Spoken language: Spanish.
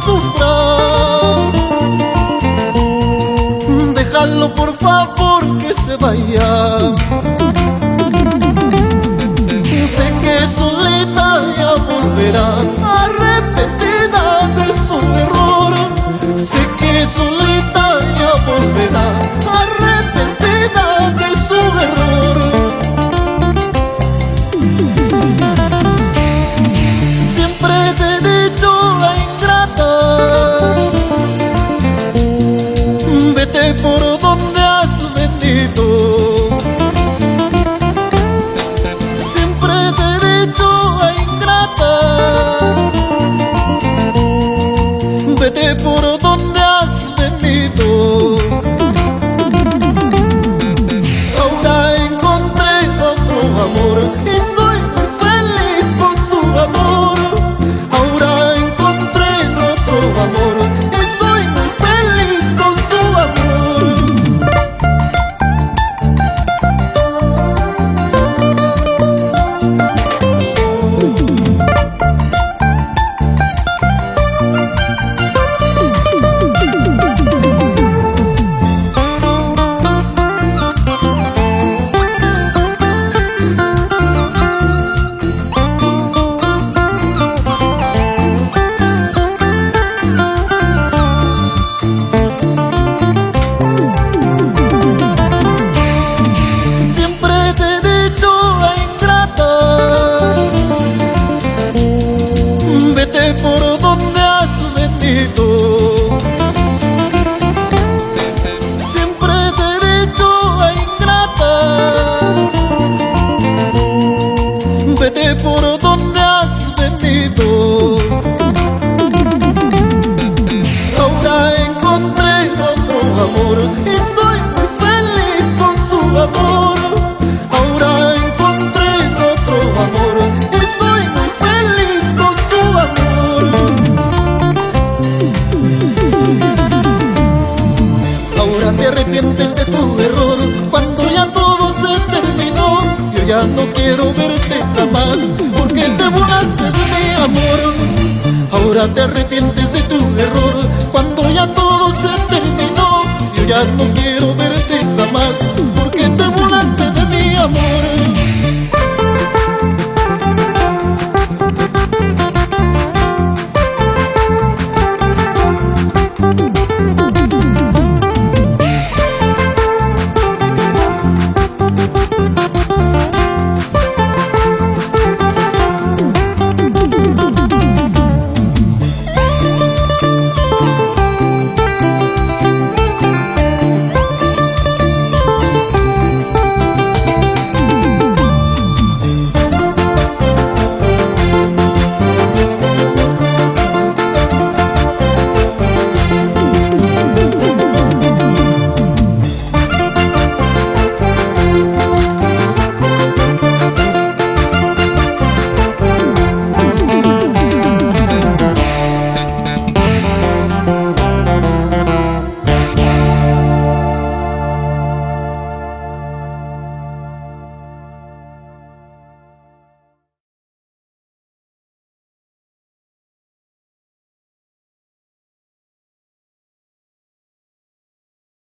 sufras. Déjalo por favor que se vaya. Sé que solita ya volverá, arrepentida de su error. Sé que solita ya volverá, arrepentida de su error. Siempre te he dicho, la ingrata, vete por donde has venido. Vete por donde has venido. Ahora encontré otro amor y soy muy feliz con su amor. Ahora encontré otro amor y soy muy feliz con su amor. Por donde has venido. Siempre te he dicho, ay, ingrata, vete por donde has venido. Ahora encontré otro amor y soy muy feliz con su amor. Ahora encontré otro amor y soy muy feliz con su amor. Ahora te arrepientes de tu error cuando ya todo se terminó. Yo ya no quiero verte jamás porque te burlaste de mi amor. Ahora te arrepientes de tu error cuando ya todo se terminó. Yo ya no quiero verte jamás